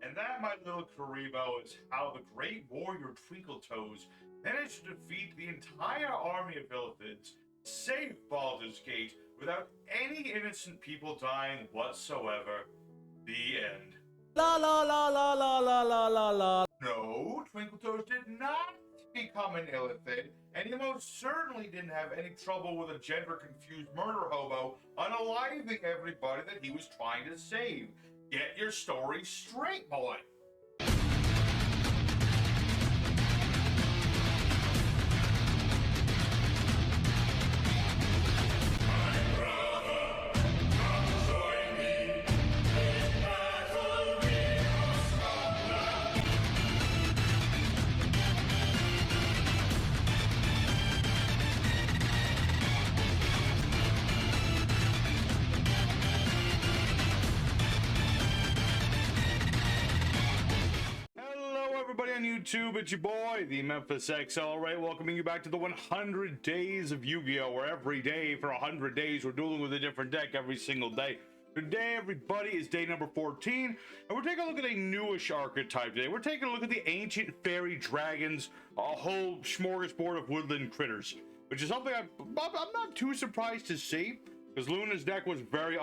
And that, my little Karibo, is how the great warrior Twinkletoes managed to defeat the entire army of Illithids, save Baldur's Gate without any innocent people dying whatsoever. The end. La la la la la la la la la. No, Twinkletoes did not become an Illithid, and he most certainly didn't have any trouble with a gender-confused murder hobo unaliving everybody that he was trying to save. Get your story straight, boy. Everybody on YouTube, it's your boy, the Memphis XL, right? Welcoming you back to the 100 Days of Yu-Gi-Oh! Where every day for 100 days we're dueling with a different deck every single day. Today, everybody, is day number 14, and we're taking a look at a newish archetype today. We're taking a look at the Ancient Fairy Dragons, a whole smorgasbord of woodland critters, which is something I'm not too surprised to see, because Luna's deck was very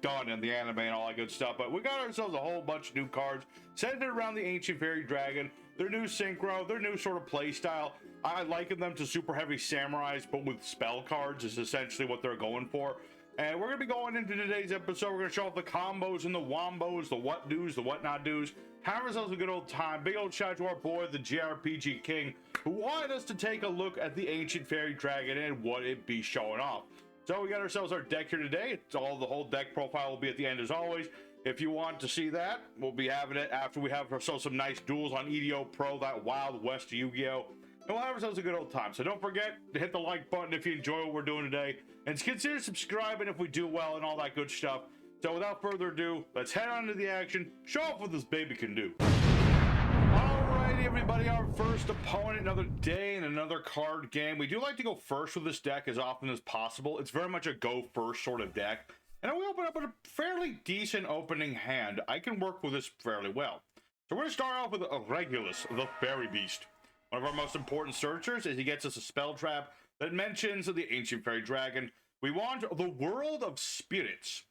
done in the anime and all that good stuff, but we got ourselves a whole bunch of new cards centered around the Ancient Fairy Dragon, their new synchro, their new sort of play style. I liken them to super heavy samurais, but with spell cards is essentially what they're going for. And we're going to be going into today's episode. We're going to show off the combos and the wombos, the what do's, the what not do's. Have ourselves a good old time. Big old shout out to our boy, the JRPG King, who wanted us to take a look at the Ancient Fairy Dragon and what it be showing off. So we got ourselves our deck here today. It's the whole deck profile will be at the end as always. If you want to see that, we'll be having it after we have ourselves some nice duels on yugioh Pro, that Wild West Yu-Gi-Oh! And we'll have ourselves a good old time. So don't forget to hit the like button if you enjoy what we're doing today. And consider subscribing if we do well and all that good stuff. So without further ado, let's head on to the action. Show off what this baby can do. Alrighty, everybody, our first opponent, another day and another card game. We do like to go first with this deck as often as possible. It's very much a go first sort of deck. And we open up with a fairly decent opening hand. I can work with this fairly well. So we're going to start off with Regulus, the Fairy Beast. One of our most important searchers is he gets us a spell trap that mentions the Ancient Fairy Dragon. We want the World of Spirits.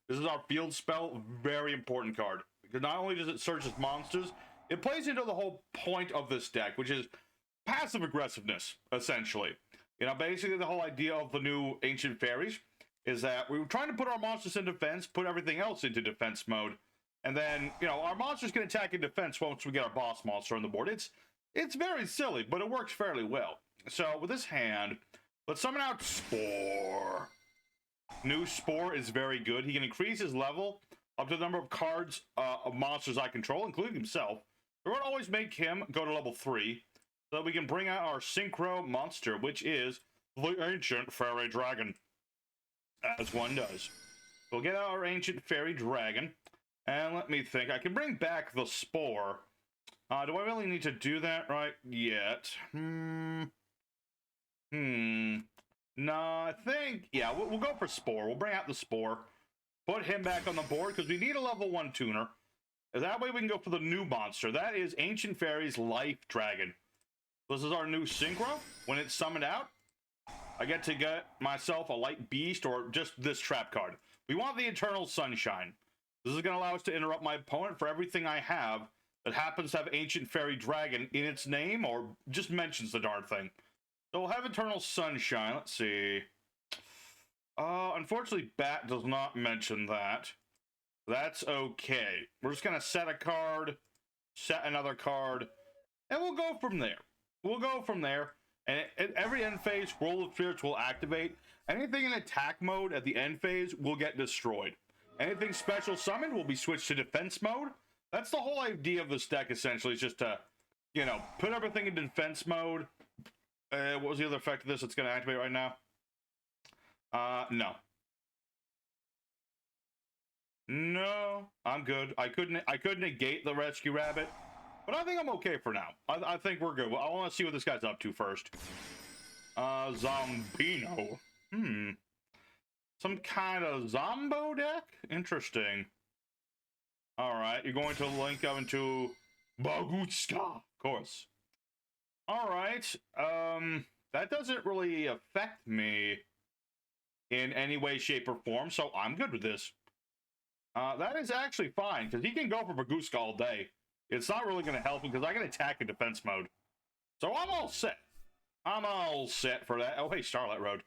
This is our field spell, very important card. Because not only does it search as monsters, it plays into the whole point of this deck, which is passive aggressiveness, essentially. You know, basically the whole idea of the new Ancient Fairies is that we were trying to put our monsters in defense, put everything else into defense mode, and then, you know, our monsters can attack in defense once we get our boss monster on the board. It's very silly, but it works fairly well. So with this hand, let's summon out Spore. New Spore is very good. He can increase his level up to the number of cards of monsters I control, including himself. We're going to always make him go to level 3, so that we can bring out our synchro monster, which is the Ancient Fairy Dragon. As one does. We'll get out our Ancient Fairy Dragon, and let me think. I can bring back the Spore. Do I really need to do that right yet? No, I think, yeah, we'll go for Spore. We'll bring out the Spore, put him back on the board, because we need a level 1 tuner. That way we can go for the new monster. That is Ancient Fairy's Life Dragon. This is our new synchro. When it's summoned out, I get to get myself a light beast or just this trap card. We want the Eternal Sunshine. This is going to allow us to interrupt my opponent for everything I have that happens to have Ancient Fairy Dragon in its name or just mentions the darn thing. So we'll have Eternal Sunshine. Let's see. Unfortunately, Bat does not mention that. That's okay. We're just going to set a card, set another card, and we'll go from there. We'll go from there. And at every end phase, World of Spirits will activate. Anything in attack mode at the end phase will get destroyed. Anything special summoned will be switched to defense mode. That's the whole idea of this deck, essentially, is just to, you know, put everything in defense mode. What was the other effect of this that's going to activate right now? No. No, I'm good. I could negate the Rescue Rabbit. But I think I'm okay for now. I think we're good. I want to see what this guy's up to first. Zombino. Some kind of Zombo deck? Interesting. All right, you're going to link up into Bagutska, of course. All right, that doesn't really affect me in any way, shape, or form, so I'm good with this. That is actually fine, because he can go for Bagutska all day. It's not really going to help him, because I can attack in defense mode. So I'm all set. I'm all set for that. Oh, hey, Starlight Road.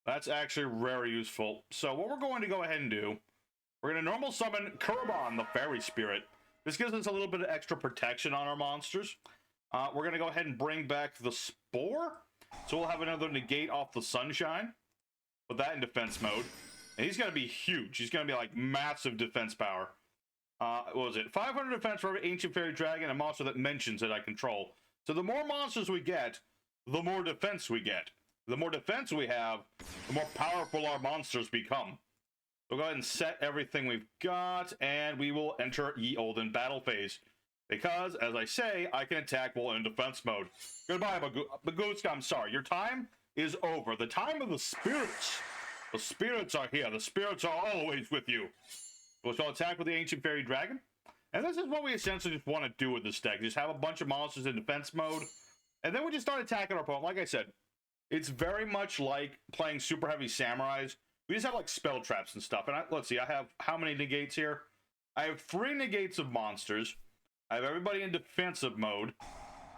That's actually very useful. So what we're going to go ahead and do, we're going to normal summon Kurban, the Fairy Spirit. This gives us a little bit of extra protection on our monsters. We're going to go ahead and bring back the Spore. So we'll have another negate off the Sunshine. Put that in defense mode. And he's going to be huge. He's going to be like massive defense power. What was it? 500 defense for every Ancient Fairy Dragon, a monster that mentions that I control. So the more monsters we get, the more defense we get. The more defense we have, the more powerful our monsters become. We'll go ahead and set everything we've got, and we will enter Ye Olden Battle Phase. Because, as I say, I can attack while in defense mode. Goodbye, Bagutska, I'm sorry. Your time is over. The time of the spirits. The spirits are here. The spirits are always with you. We'll attack with the Ancient Fairy Dragon. And this is what we essentially just want to do with this deck. Just have a bunch of monsters in defense mode. And then we just start attacking our opponent. Like I said, it's very much like playing super heavy samurais. We just have like spell traps and stuff. And let's see, I have how many negates here? I have 3 negates of monsters. I have everybody in defensive mode.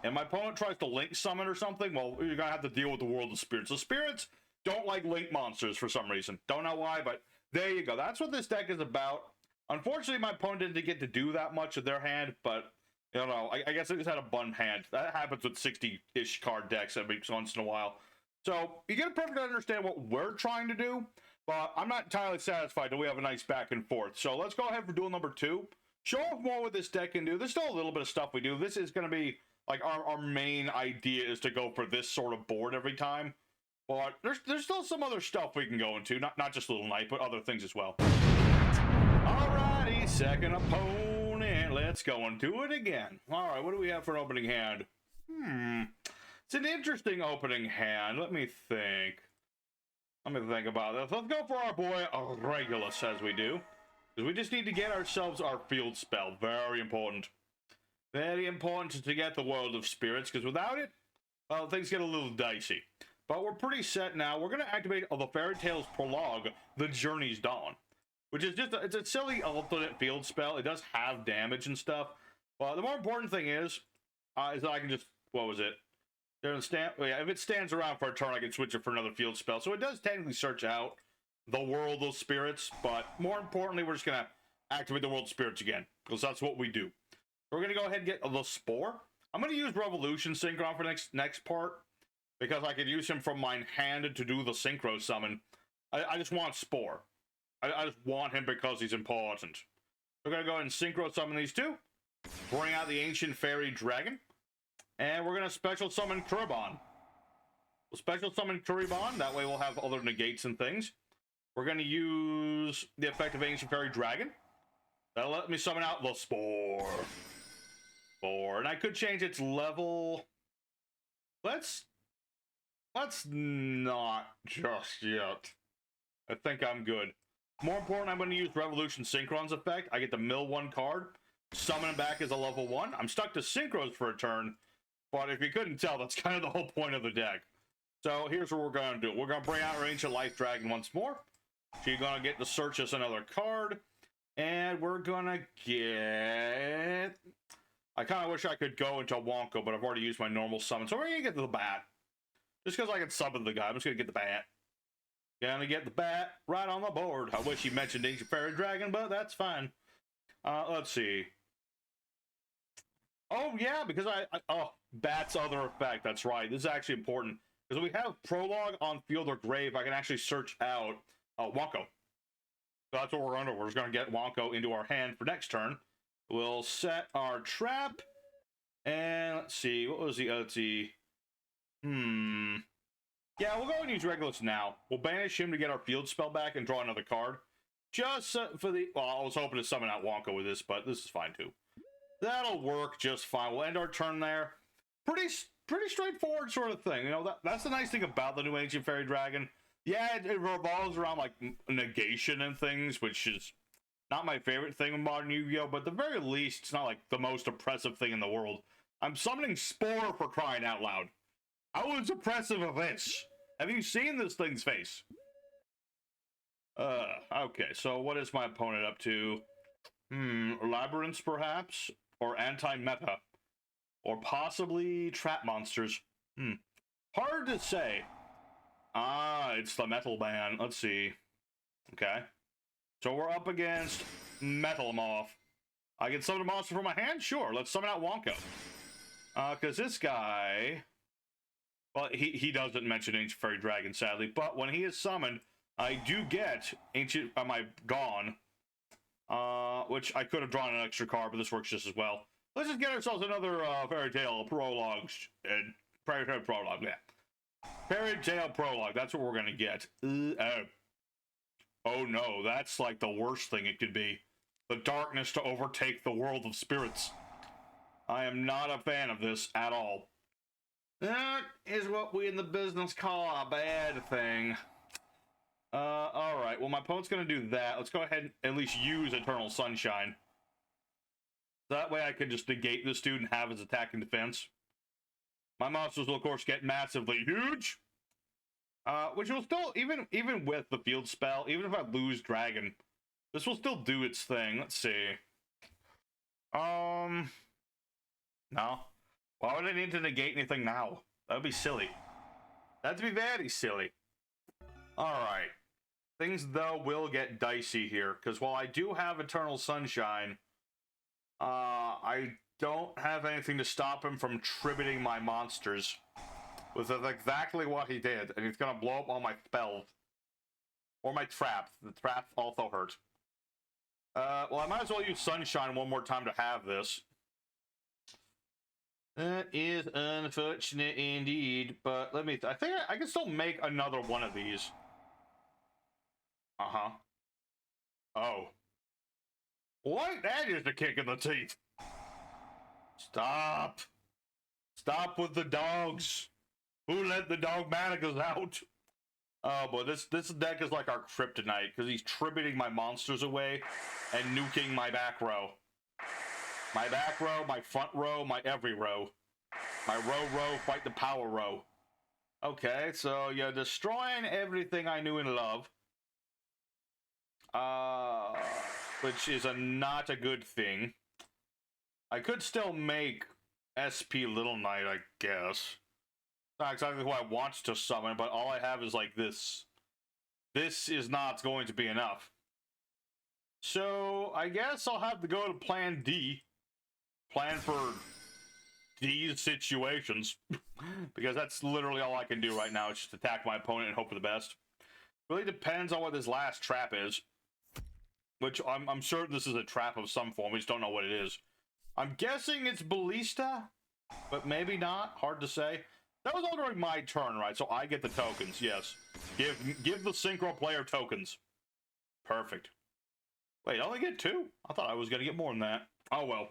And my opponent tries to link summon or something. Well, you're going to have to deal with the World of Spirits. The spirits don't like link monsters for some reason. Don't know why, but there you go. That's what this deck is about. Unfortunately, my opponent didn't get to do that much of their hand, but you know, I guess I just had a bum hand. That happens with 60-ish card decks every once in a while. So you get a perfect understand what we're trying to do, but I'm not entirely satisfied that we have a nice back and forth. So let's go ahead for duel number 2. Show off more what this deck can do. There's still a little bit of stuff we do. This is going to be like our main idea is to go for this sort of board every time. But there's still some other stuff we can go into. Not just Little Knight, but other things as well. Alrighty, second opponent. Let's go and do it again. Alright, what do we have for an opening hand? It's an interesting opening hand. Let me think. Let me think about this. Let's go for our boy Regulus as we do. Because we just need to get ourselves our field spell. Very important. Very important to get the World of Spirits. Because without it, well, things get a little dicey. But we're pretty set now. We're going to activate the Fairy Tales Prologue, The Journey's Dawn. Which is just, it's a silly alternate field spell. It does have damage and stuff. But the more important thing is that I can just, what was it? If it stands around for a turn, I can switch it for another field spell. So it does technically search out the World of Spirits. But more importantly, we're just going to activate the World of Spirits again. Because that's what we do. We're going to go ahead and get the Spore. I'm going to use Revolution Synchron for next part. Because I could use him from my hand to do the Synchro Summon. I just want Spore. I just want him because he's important. We're going to go ahead and Synchro Summon these two. Bring out the Ancient Fairy Dragon. And we're going to Special Summon Kurban. We'll Special Summon Kurban. That way we'll have other negates and things. We're going to use the effect of Ancient Fairy Dragon. That'll let me summon out the Spore. And I could change its level. Let's not just yet. I think I'm good. More important, I'm going to use Revolution Synchron's effect. I get to mill 1 card, summon him back as a level 1. I'm stuck to Synchros for a turn, but if you couldn't tell, that's kind of the whole point of the deck. So here's what we're going to do. We're going to bring out our Ancient Life Dragon once more. She's going to get to search us another card, and we're going to get... I kind of wish I could go into Wonko, but I've already used my normal summon, so we're going to get to the Bat. Just because I can summon the guy, I'm just going to get the Bat. Gonna get the Bat right on the board. I wish you mentioned Ancient Fairy Dragon, but that's fine. Let's see. Oh, yeah, because Bat's other effect. That's right. This is actually important. Because we have Prologue on Field or Grave, I can actually search out Wonko. So that's what we're going to do. We're just going to get Wonko into our hand for next turn. We'll set our trap. And let's see. What was the... let's see. Yeah, we'll go and use Regulus now. We'll banish him to get our field spell back and draw another card. Just for the... Well, I was hoping to summon out Wonka with this, but this is fine too. That'll work just fine. We'll end our turn there. Pretty straightforward sort of thing. You know, that's the nice thing about the new Ancient Fairy Dragon. Yeah, it revolves around, like, negation and things, which is Not my favorite thing in modern Yu-Gi-Oh, but at the very least, it's not like the most oppressive thing in the world. I'm summoning Spore for crying out loud. How is oppressive of this? Have you seen this thing's face? Okay, so what is my opponent up to? Labyrinths, perhaps? Or anti-meta? Or possibly trap monsters? Hard to say. Ah, it's the metal ban. Let's see. Okay. So we're up against Metal Moth. I can summon a monster from my hand? Sure, let's summon out Wonko. Because this guy... Well, he doesn't mention Ancient Fairy Dragon, sadly. But when he is summoned, I do get Ancient... my Gone. Which I could have drawn an extra card, but this works just as well. Let's just get ourselves another Fairy Tail Prologue. Fairy Tail Prologue, yeah. Fairy Tail Prologue, that's what we're going to get. Oh no, that's like the worst thing it could be. The darkness to overtake the world of spirits. I am not a fan of this at all. That is what we in the business call a bad thing. Alright, well my opponent's gonna do that. Let's go ahead and at least use Eternal Sunshine. That way I can just negate this dude and have his attack and defense. My monsters will of course get massively huge. Which will still, even with the field spell, even if I lose Dragon, this will still do its thing. Let's see. No. Why would I need to negate anything now? That would be silly. That'd be very silly. Alright. Things, though, will get dicey here, because while I do have Eternal Sunshine, I don't have anything to stop him from tributing my monsters. Which is exactly what he did, and he's gonna blow up all my spells. Or my traps. The traps also hurt. Well, I might as well use Sunshine one more time to have this. That is unfortunate indeed, but let me... I think I can still make another one of these. Uh-huh. Oh. What? That is a kick in the teeth. Stop. Stop with the dogs. Who let the dogmaticas out? Oh, boy, this deck is like our kryptonite, because he's tributing my monsters away and nuking my back row. My back row, my front row, my every row. My row, fight the power row. Okay, so you're destroying everything I knew and love. Which is not a good thing. I could still make SP Little Knight, I guess. Not exactly who I want to summon, but all I have is like this. This is not going to be enough. So, I guess I'll have to go to plan D. Plan for these situations. Because that's literally all I can do right now, is just attack my opponent and hope for the best. Really depends on what this last trap is. Which, I'm sure this is a trap of some form, we just don't know what it is. I'm guessing it's Ballista, but maybe not, hard to say. That was all during my turn, right? So I get the tokens, yes. Give the synchro player tokens. Perfect. Wait, I only get 2? I thought I was going to get more than that. Oh, well.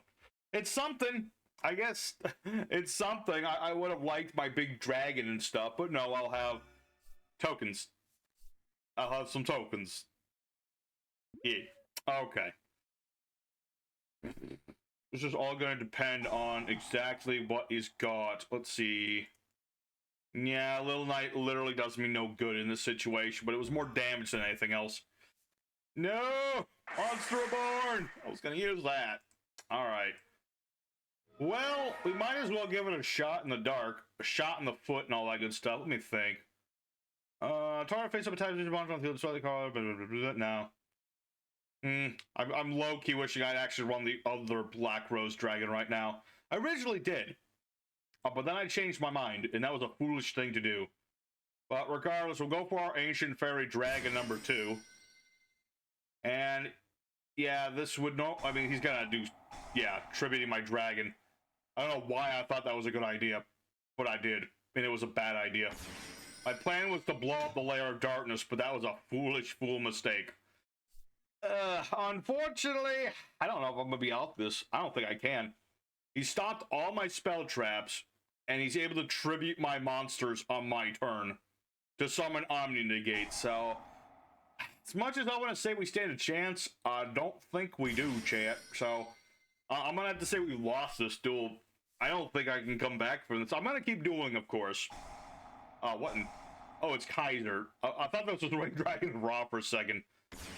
It's something. I guess it's something. I would have liked my big dragon and stuff, but no, I'll have tokens. I'll have some tokens. Yeah. Okay. This is all going to depend on exactly what is got. Let's see. Yeah, Little Knight literally does me no good in this situation, but it was more damage than anything else. No! Monster Reborn! I was going to use that. Alright. Well, we might as well give it a shot in the dark, a shot in the foot and all that good stuff. Let me think. Target face up attack on the field, destroy the card, no. I'm low-key wishing I'd actually run the other Black Rose Dragon right now. I originally did. But then I changed my mind, and that was a foolish thing to do. But regardless, we'll go for our Ancient Fairy Dragon number 2. And, yeah, this would no... I mean, he's gonna do... Yeah, tributing my dragon. I don't know why I thought that was a good idea, but I did. And it was a bad idea. My plan was to blow up the Lair of Darkness, but that was a fool mistake. Unfortunately, I don't know if I'm gonna be out this. I don't think I can. He stopped all my spell traps, and he's able to tribute my monsters on my turn to summon Omni Negate, so as much as I want to say we stand a chance, I don't think we do, chat. So I'm gonna have to say we lost this duel. I don't think I can come back from this. I'm gonna keep dueling, of course. What in... Oh, it's Kaiser. I thought that was Ring Dragon Raw for a second.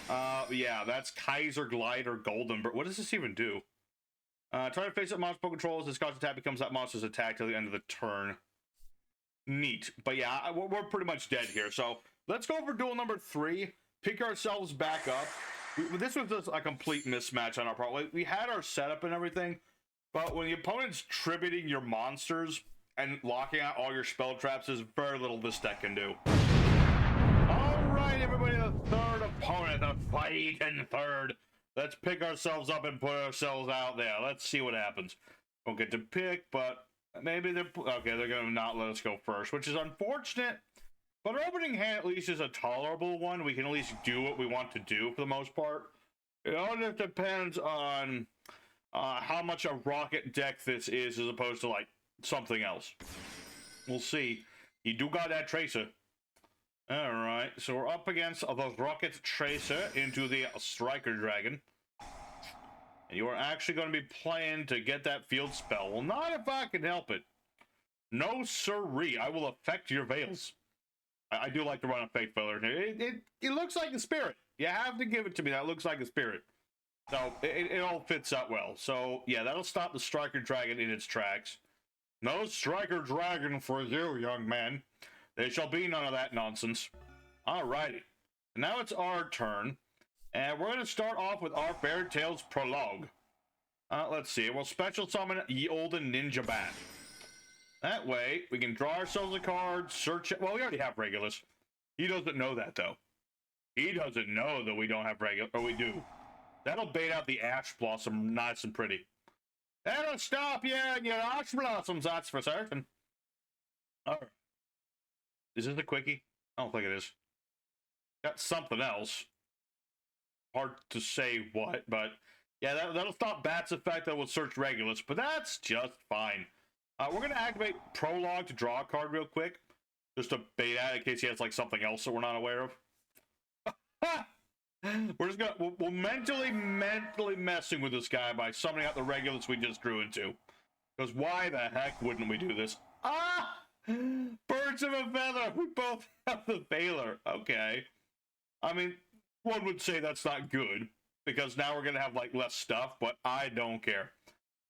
Yeah, that's Kaiser Glider Golden. What does this even do? Try to face up monster controls. This cause attack becomes that monster's attack till the end of the turn. Neat. But yeah, we're pretty much dead here. So let's go for duel number 3. Pick ourselves back up. This was just a complete mismatch on our part. We had our setup and everything, but when the opponent's tributing your monsters and locking out all your spell traps, there's very little this deck can do. Alright, everybody, the third opponent, the fighting third. Let's pick ourselves up and put ourselves out there. Let's see what happens. Don't get to pick, but maybe they're... Okay, they're going to not let us go first, which is unfortunate. But our opening hand at least is a tolerable one. We can at least do what we want to do for the most part. It all just depends on how much a Rokket deck this is as opposed to, like, something else. We'll see. You do got that Tracer. Alright, so we're up against the Rokket Tracer into the Striker Dragon. And you are actually going to be playing to get that field spell. Well, not if I can help it. No siree, I will affect your Veils. I do like to run a Fake Filler. It looks like a spirit. You have to give it to me. That looks like a spirit. So it all fits up well. So yeah, that'll stop the Striker Dragon in its tracks. No Striker Dragon for you, young man. There shall be none of that nonsense. Alrighty. Now it's our turn. And we're going to start off with our Fairy Tales Prologue. Let's see. We'll special summon Ye Olden Ninja Bat. That way, we can draw ourselves a card, search it. Well, we already have Regulus. He doesn't know that, though. He doesn't know that we don't have Regulus, or we do. That'll bait out the Ash Blossom nice and pretty. That'll stop you and your Ash Blossoms, that's for certain. Alright. Is this a quickie? I don't think it is. Got something else. Hard to say what, but yeah, that'll stop Bat's effect. That will search Regulus, but that's just fine. We're going to activate Prologue to draw a card real quick. Just to bait out in case he has like something else that we're not aware of. We're just going to... We're mentally messing with this guy by summoning out the Regulus we just drew into. Because why the heck wouldn't we do this? Ah! Birds of a feather! We both have the Veiler. Okay. I mean, one would say that's not good. Because now we're going to have like less stuff, but I don't care.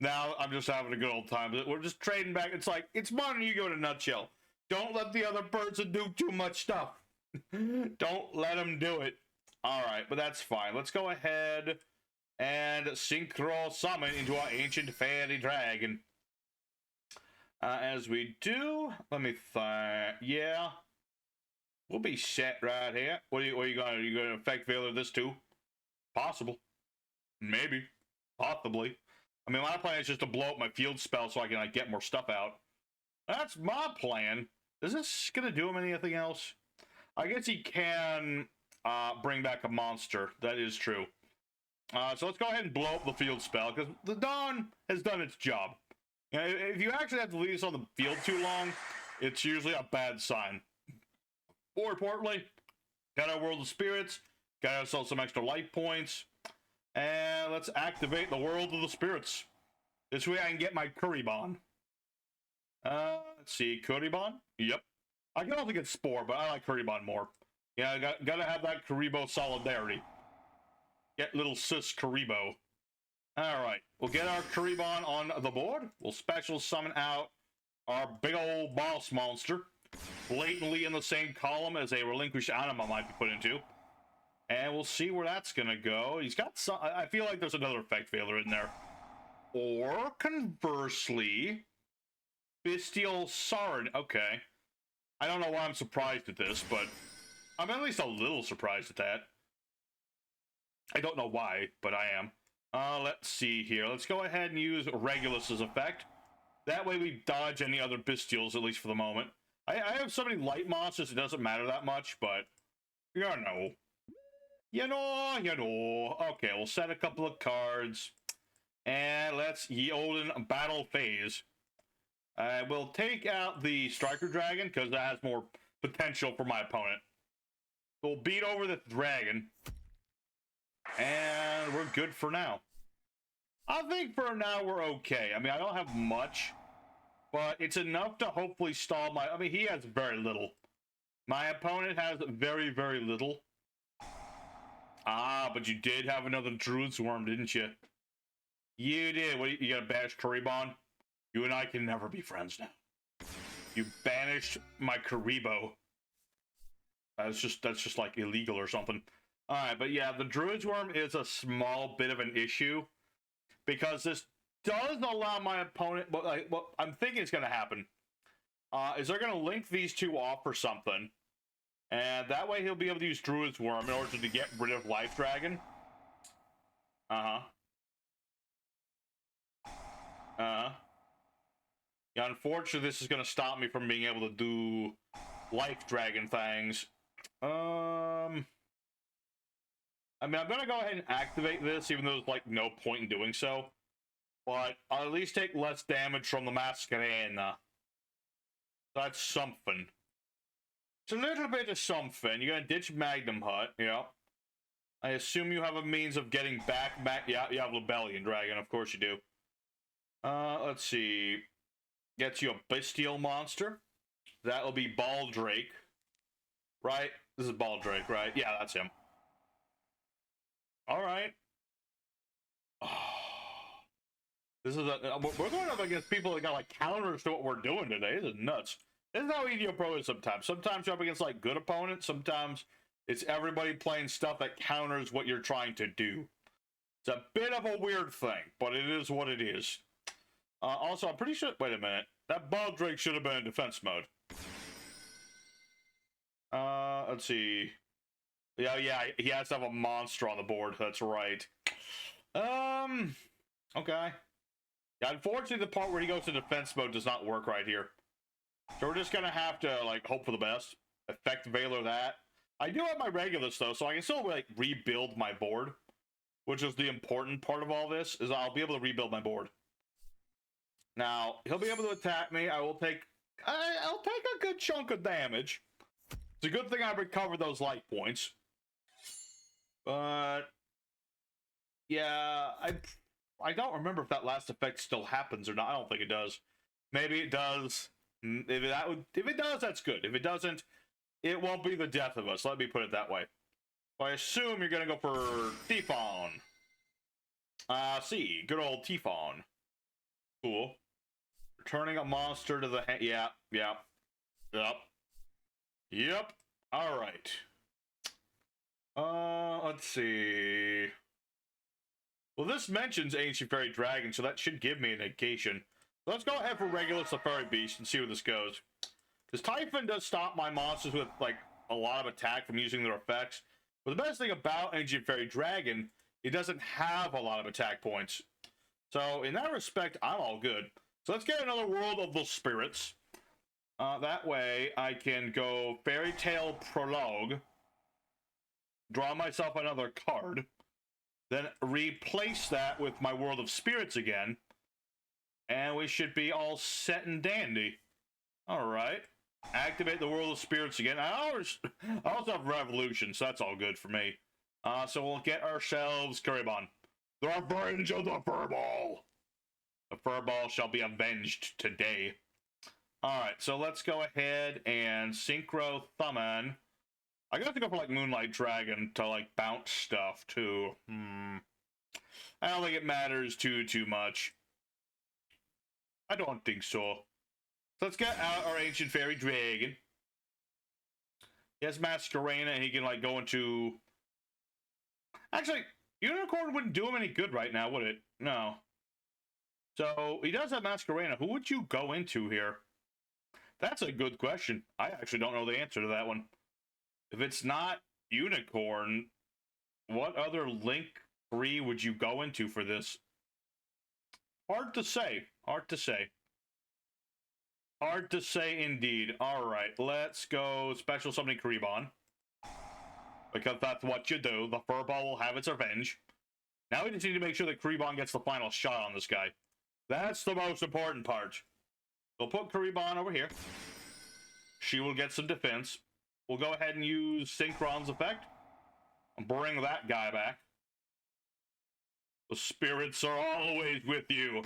Now I'm just having a good old time. We're just trading back. It's like, it's modern Yu-Gi-Oh! In a nutshell. Don't let the other person do too much stuff. Don't let them do it. Alright, but that's fine. Let's go ahead and synchro summon into our ancient fairy dragon. As we do, let me think. Yeah. We'll be set right here. What are you gonna do? You gonna affect Veiler this too? Possible. Maybe. Possibly. I mean, my plan is just to blow up my field spell so I can like get more stuff out. That's my plan. Is this gonna do him anything else? I guess he can bring back a monster. That is true. So let's go ahead and blow up the field spell because the Dawn has done its job. You know, if you actually have to leave this on the field too long, it's usually a bad sign. More importantly, got our World of Spirits, got ourselves some extra life points. And let's activate the World of the Spirits. This way I can get my Kuribon. Let's see, Kuribon? Yep. I can also get Spore, but I like Kuribon more. Yeah, gotta have that Kuribo solidarity. Get little sis Kuribo. Alright, we'll get our Kuribon on the board. We'll special summon out our big old boss monster. Blatantly in the same column as a relinquished anima might be put into. And we'll see where that's gonna go. He's got some... I feel like there's another effect failure in there. Or, conversely... Bystial Sarin. Okay. I don't know why I'm surprised at this, but... I'm at least a little surprised at that. I don't know why, but I am. Let's see here. Let's go ahead and use Regulus's effect. That way we dodge any other Bystials, at least for the moment. I have so many light monsters, it doesn't matter that much, but... You know. You know. Okay, we'll set a couple of cards. And let's Ye Olden Battle Phase. We'll take out the Striker Dragon, because that has more potential for my opponent. We'll beat over the dragon. And we're good for now. I think for now we're okay. I mean, I don't have much, but it's enough to hopefully stall my... I mean, he has very little. My opponent has very, very little. Ah, but you did have another Druid's Worm, didn't you? You did. What, you got a bash Karibon? You and I can never be friends now. You banished my Karibo. That's just like illegal or something. Alright, but yeah, the Druid's Worm is a small bit of an issue. Because this does allow my opponent... But like, what I'm thinking is going to happen is they're going to link these two off or something. And that way he'll be able to use Druid's Worm in order to get rid of Life Dragon. Yeah, unfortunately, this is going to stop me from being able to do Life Dragon things. I mean, I'm going to go ahead and activate this, even though there's, like, no point in doing so. But I'll at least take less damage from the Masquerena. That's something. It's a little bit of something. You're going to ditch Magnum Hut, yeah. I assume you have a means of getting back... Yeah, you have Lebellion Dragon, of course you do. Let's see. Gets you a Bystial monster. That'll be Baldrake. Right? This is Baldrake, right? Yeah, that's him. Alright. Oh. This is we're going up against people that got, like, counters to what we're doing today. This is nuts. This is how Yugioh Pro is sometimes. Sometimes you're up against, like, good opponents. Sometimes it's everybody playing stuff that counters what you're trying to do. It's a bit of a weird thing, but it is what it is. Also, I'm pretty sure... Wait a minute. That Baldrake should have been in defense mode. Let's see. Yeah, he has to have a monster on the board. That's right. Okay. Yeah, unfortunately, the part where he goes to defense mode does not work right here. So we're just gonna have to, like, hope for the best. Effect Veiler that. I do have my Regulus, though, so I can still, like, rebuild my board. Which is the important part of all this, is I'll be able to rebuild my board. Now, he'll be able to attack me. I'll take a good chunk of damage. It's a good thing I recovered those life points. But yeah, I don't remember if that last effect still happens or not. I don't think it does. Maybe it does. If it does, that's good. If it doesn't, it won't be the death of us. Let me put it that way. So I assume you're gonna go for Typhon. See, good old Typhon. Cool. Returning a monster to the hand. Yep. All right. Let's see. Well, this mentions Ancient Fairy Dragon, so that should give me a negation. Let's go ahead for Regulus the Fairy Beast and see where this goes. Because Typhon does stop my monsters with, like, a lot of attack from using their effects. But the best thing about Ancient Fairy Dragon, it doesn't have a lot of attack points. So, in that respect, I'm all good. So let's get another World of the Spirits. That way, I can go Fairy Tale Prologue. Draw myself another card. Then replace that with my World of Spirits again. And we should be all set and dandy. Alright. Activate the World of Spirits again. I also have Revolution, so that's all good for me. So we'll get ourselves Karibon. The Revenge of the Furball! The Furball shall be avenged today. Alright, so let's go ahead and Synchro Thumbin. I got to go for, like, Moonlight Dragon to, like, bounce stuff, too. I don't think it matters too much. I don't think so. So let's get out our Ancient Fairy Dragon. He has Masquerena, and he can, like, go into... Actually, Unicorn wouldn't do him any good right now, would it? No. So, he does have Masquerena. Who would you go into here? That's a good question. I actually don't know the answer to that one. If it's not Unicorn, what other Link 3 would you go into for this? Hard to say. Hard to say. Hard to say indeed. Alright, let's go Special Summoning Karibon. Because that's what you do. The Furball will have its revenge. Now we just need to make sure that Karibon gets the final shot on this guy. That's the most important part. We'll put Karibon over here. She will get some defense. we'll go ahead and use Synchron's effect. And bring that guy back. The spirits are always with you.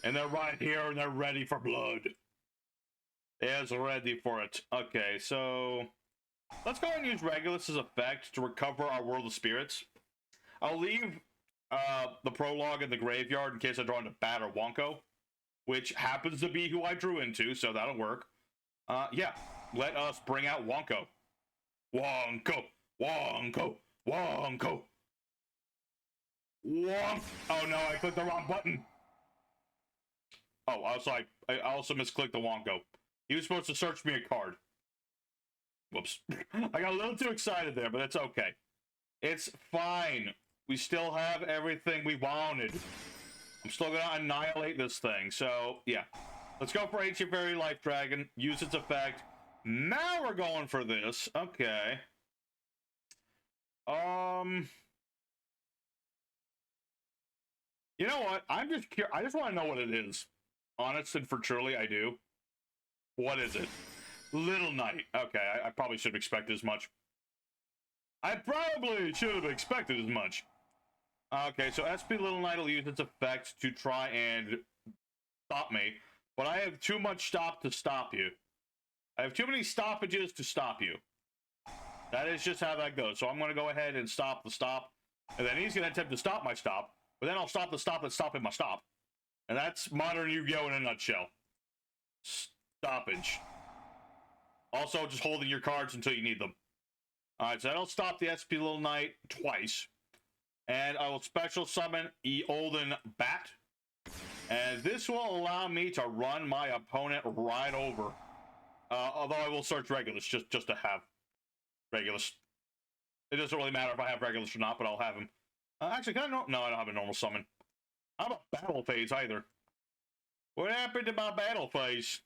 And they're right here and they're ready for blood. Is ready for it. Okay, so let's go ahead and use Regulus's effect to recover our World of Spirits. I'll leave the prologue in the graveyard in case I draw into Bat or Wonko, which happens to be who I drew into, so that'll work. Yeah, let us bring out Wonko. Wonko, Wonko, Wonko. Wonk. Oh no, I clicked the wrong button. Oh, I also misclicked the Wonko. He was supposed to search me a card. Whoops. I got a little too excited there, but it's okay. It's fine. We still have everything we wanted. I'm still gonna annihilate this thing, so yeah. Let's go for Ancient Fairy Life Dragon, use its effect. Now we're going for this. Okay. You know what? I'm just curious. I just want to know what it is. Honest and for truly, I do. What is it? Little Knight. Okay, I probably should have expected as much. I probably should have expected as much. Okay, so SP Little Knight will use its effect to try and stop me. But I have too much stop to stop you. I have too many stoppages to stop you. That is just how that goes. So I'm going to go ahead and stop the stop. And then he's going to attempt to stop my stop. But then I'll stop the stop that's stopping my stop. And that's modern Yu-Gi-Oh! In a nutshell. Stoppage. Also, just holding your cards until you need them. Alright, so that'll stop the SP Little Knight twice. And I will special summon Eolden Bat. And this will allow me to run my opponent right over. Although I will search Regulus just to have Regulus. It doesn't really matter if I have Regulus or not, but I'll have him. Actually, can I no, I don't have a normal summon. I don't have a battle phase either. What happened to my battle phase?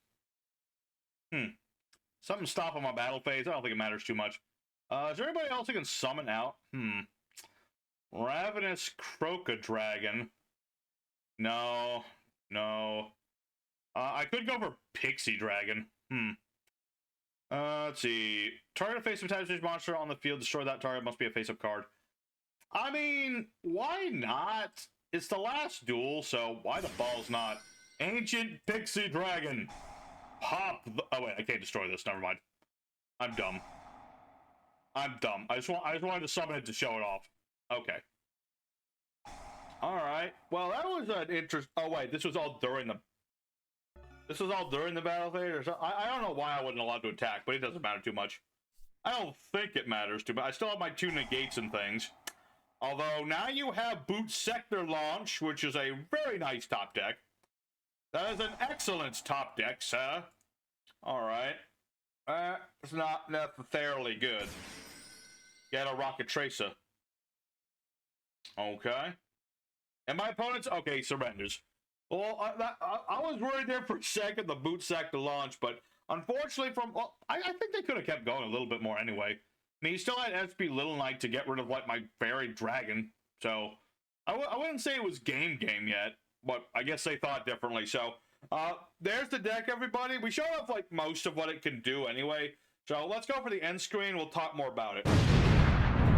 Something stopping my battle phase. I don't think it matters too much. Is there anybody else who can summon out? Ravenous Croca Dragon. No. I could go for Pixie Dragon. Let's see. Target face-up type monster on the field. Destroy that target. Must be a face-up card. I mean, why not? It's the last duel, so why the balls not? Ancient Pixie Dragon. Pop the... Oh, wait, I can't destroy this. Never mind. I'm dumb. I just wanted to summon it to show it off. Okay. Alright. Well, that was an interest... Oh, wait. This was all during the... This was all during the battle phase or something? I don't know why I wasn't allowed to attack, but it doesn't matter too much. I don't think it matters too much. I still have my 2 negates and things. Although, now you have Boot Sector Launch, which is a very nice top deck. That is an excellent top deck, sir. Alright. It's not necessarily good. Get a Rokket Tracer. Okay. And my opponent's... Okay, surrenders. Well, I was worried there for a second, the Boot Sector Launch, but unfortunately well, I think they could have kept going a little bit more anyway. I mean, you still had SP Little Knight to get rid of, like, my Fairy Dragon, so I wouldn't say it was game yet, but I guess they thought differently. So, there's the deck, everybody. We showed off, like, most of what it can do anyway, so let's go for the end screen. We'll talk more about it.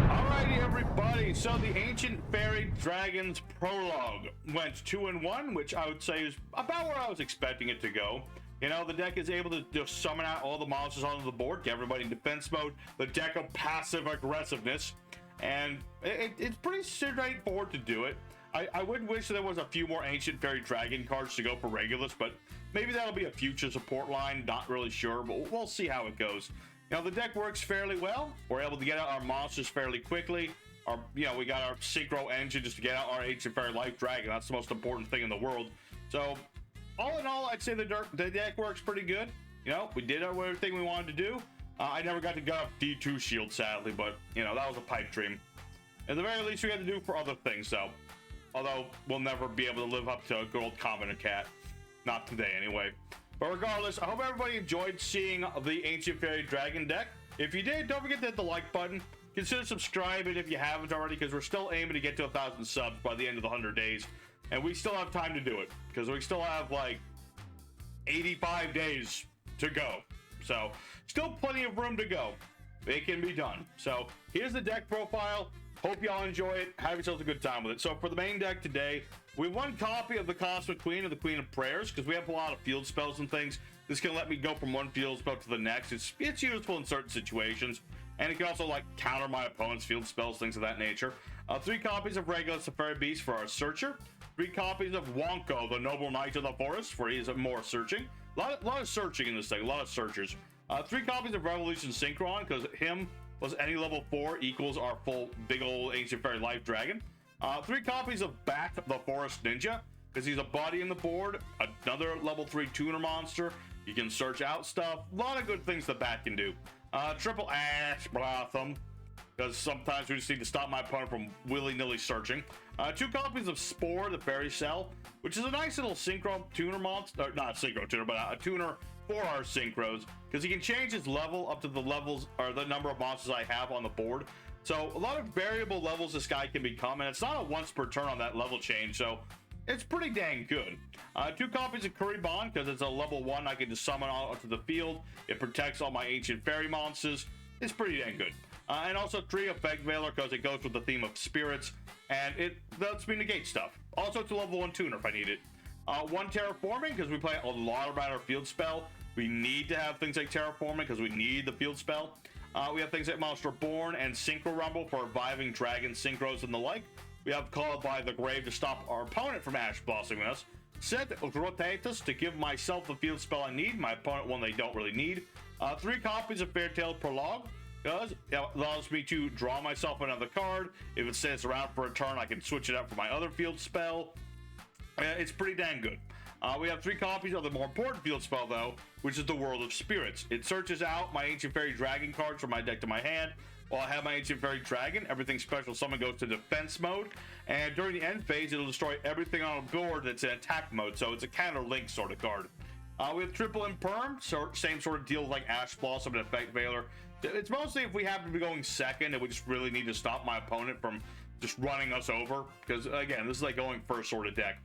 Alrighty, everybody, so the Ancient Fairy Dragons Prologue went 2-1, which I would say is about where I was expecting it to go. You know, the deck is able to just summon out all the monsters onto the board, get everybody in defense mode, the deck of passive aggressiveness, and it's pretty straightforward to do it. I would wish there was a few more Ancient Fairy Dragon cards to go for Regulus, but maybe that'll be a future support line, not really sure, but we'll see how it goes. You know, the deck works fairly well. We're able to get out our monsters fairly quickly. We got our Synchro engine just to get out our Ancient Fairy Life Dragon. That's the most important thing in the world. So, all in all, I'd say the deck works pretty good. You know, we did everything we wanted to do. I never got to get off D2 Shield, sadly, but, you know, that was a pipe dream. At the very least, we had to do for other things, though. Although, we'll never be able to live up to a good old Common Cat. Not today, anyway. But regardless, I hope everybody enjoyed seeing the Ancient Fairy Dragon deck. If you did, don't forget to hit the like button. Consider subscribing if you haven't already, because we're still aiming to get to 1,000 subs by the end of the 100 days. And we still have time to do it, because we still have, like, 85 days to go. So still plenty of room to go. It can be done. So here's the deck profile. Hope y'all enjoy it. Have yourselves a good time with it. So for the main deck today, we have one copy of the Cosmic Queen or the Queen of Prayers, because we have a lot of field spells and things. This can let me go from one field spell to the next. It's useful in certain situations, and it can also like counter my opponent's field spells, things of that nature. 3 copies of Regular Safari Beast for our Searcher. 3 copies of Wonko, the Noble Knight of the Forest, for he is more searching. A lot of searching in this thing, a lot of searchers. 3 copies of Revolution Synchron, because him plus any level 4 equals our full big old Ancient Fairy Life Dragon. 3 copies of Bat the Forest Ninja, because he's a body in the board, another level 3 tuner monster. You can search out stuff. A lot of good things the Bat can do. Triple Ash Blossom, because sometimes we just need to stop my opponent from willy-nilly searching. 2 copies of Spore the Fairy Cell, which is a nice little synchro tuner monster, not synchro tuner, but a tuner for our synchros, because he can change his level up to the levels or the number of monsters I have on the board. So a lot of variable levels this guy can become, and it's not a once per turn on that level change, so it's pretty dang good. 2 copies of Kuriban, because it's a level 1 I can just summon onto the field. It protects all my ancient fairy monsters. It's pretty dang good. And also 3 Effect Veiler, because it goes with the theme of spirits, and it lets me negate stuff. Also, it's a level 1 tuner if I need it. 1 Terraforming, because we play a lot about our field spell. We need to have things like Terraforming, because we need the field spell. We have things like Monster Born and Synchro Rumble for reviving dragon synchros and the like. We have Called by the Grave to stop our opponent from Ash Blossoming us. Set Rotatus to give myself the field spell I need, my opponent one they don't really need. 3 copies of Fairtale Prologue, because it allows me to draw myself another card. If it stays around for a turn, I can switch it up for my other field spell. It's pretty dang good. We have 3 copies of the more important field spell, though, which is the World of Spirits. It searches out my Ancient Fairy Dragon cards from my deck to my hand. While I have my Ancient Fairy Dragon, everything special summon goes to defense mode, and during the end phase, it'll destroy everything on a board that's in attack mode, so it's a counter-link sort of card. We have Triple Imperm, so same sort of deal like Ash Blossom and Effect Veiler. It's mostly if we happen to be going second, and we just really need to stop my opponent from just running us over, because again, this is like going first sort of deck.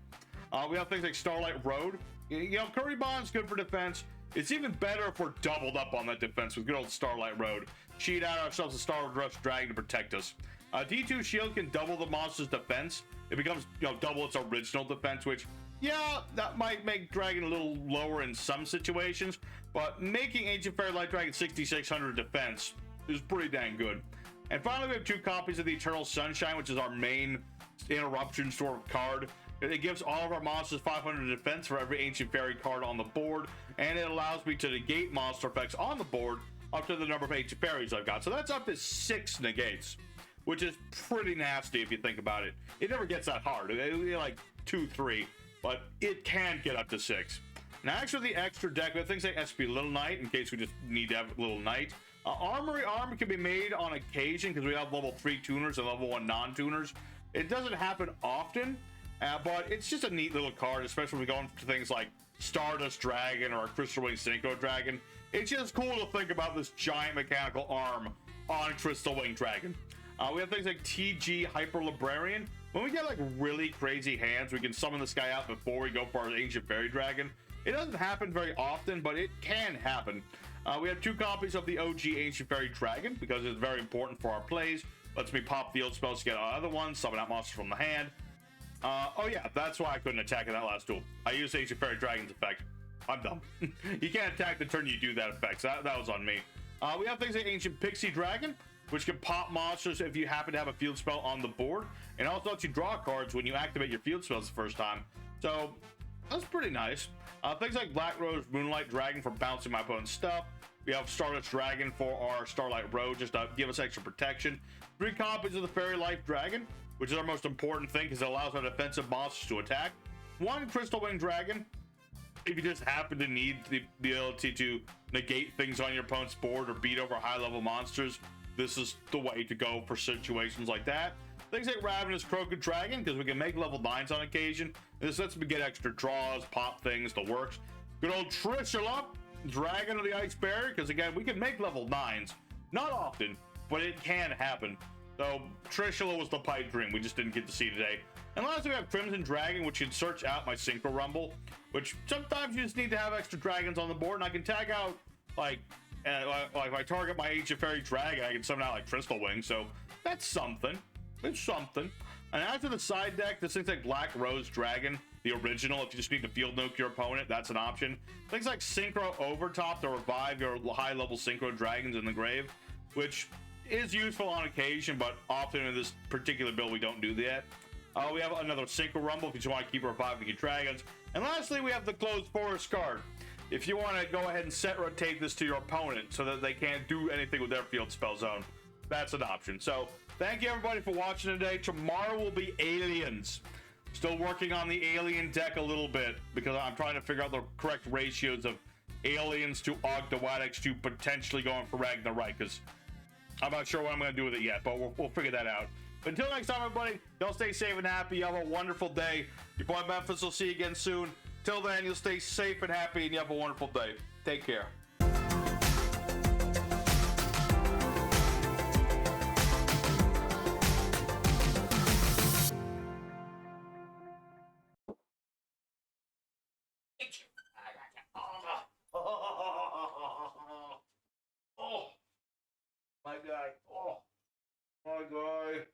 We have things like Starlight Road. You know, Kuriban's good for defense. It's even better if we're doubled up on that defense with good old Starlight Road. Cheat out ourselves a Starlight Rush Dragon to protect us. D2 Shield can double the monster's defense. It becomes, double its original defense, which, yeah, that might make Dragon a little lower in some situations, but making Ancient Fairy Light Dragon 6600 defense is pretty dang good. And finally, we have 2 copies of the Eternal Sunshine, which is our main interruption sort of card. It gives all of our monsters 500 defense for every Ancient Fairy card on the board, and it allows me to negate monster effects on the board up to the number of Ancient Fairies I've got. So that's up to 6 negates, which is pretty nasty if you think about it. It never gets that hard. It'll be like 2, 3, but it can get up to 6. Now, actually, the extra deck, we have things like SP Little Knight, in case we just need to have Little Knight. Armory Armor can be made on occasion, because we have level 3 tuners and level 1 non-tuners. It doesn't happen often, but it's just a neat little card, especially when we go into things like Stardust Dragon or a Crystal Wing Synchro Dragon. It's just cool to think about this giant mechanical arm on Crystal Wing Dragon. We have things like TG Hyper Librarian. When we get like really crazy hands, we can summon this guy out before we go for our Ancient Fairy Dragon. It doesn't happen very often, but it can happen. We have 2 copies of the OG Ancient Fairy Dragon, because it's very important for our plays. Lets me pop field spells to get other ones, summon out monsters from the hand. Oh yeah, that's why I couldn't attack in that last duel. I used Ancient Fairy Dragon's effect. I'm dumb. You can't attack the turn you do that effect, so that was on me. We have things like Ancient Pixie Dragon, which can pop monsters if you happen to have a field spell on the board, and also lets you draw cards when you activate your field spells the first time. So that's pretty nice. Things like Black Rose Moonlight Dragon for bouncing my opponent's stuff. We have Stardust Dragon for our Starlight Road, just to give us extra protection. 3 copies of the Fairy Life Dragon, which is our most important thing, because it allows our defensive monsters to attack. 1 Crystal Wing Dragon, if you just happen to need the ability to negate things on your opponent's board or beat over high-level monsters, this is the way to go for situations like that. Things like Ravenous Crooked Dragon, because we can make level 9s on occasion. This lets me get extra draws, pop things, the works. Good old Trishula, Dragon of the Ice Barrier, because again, we can make level 9s. Not often, but it can happen. So Trishula was the pipe dream we just didn't get to see today. And lastly, we have Crimson Dragon, which can search out my Synchro Rumble, which sometimes you just need to have extra dragons on the board, and I can tag out like if I target my Ancient Fairy Dragon, I can summon out like Crystal Wing, so that's something. It's something. And after the side deck, this thing's like Black Rose Dragon, the original. If you just need to field nuke your opponent, that's an option. Things like Synchro Overtop to revive your high level Synchro Dragons in the grave, which is useful on occasion, but often in this particular build we don't do that. We have another Synchro Rumble if you just want to keep reviving your dragons. And lastly, we have the Closed Forest card. If you want to go ahead and set rotate this to your opponent so that they can't do anything with their field spell zone, that's an option. So thank you everybody for watching today. Tomorrow will be aliens. Still working on the alien deck a little bit because I'm trying to figure out the correct ratios of aliens to Ogdoadics to potentially going for Ragnarok, because I'm not sure what I'm going to do with it yet, but we'll figure that out. But until next time, everybody, y'all stay safe and happy. You have a wonderful day. Your boy Memphis will see you again soon. Till then, you'll stay safe and happy, and you have a wonderful day. Take care. Oh, my guy. Oh, my guy.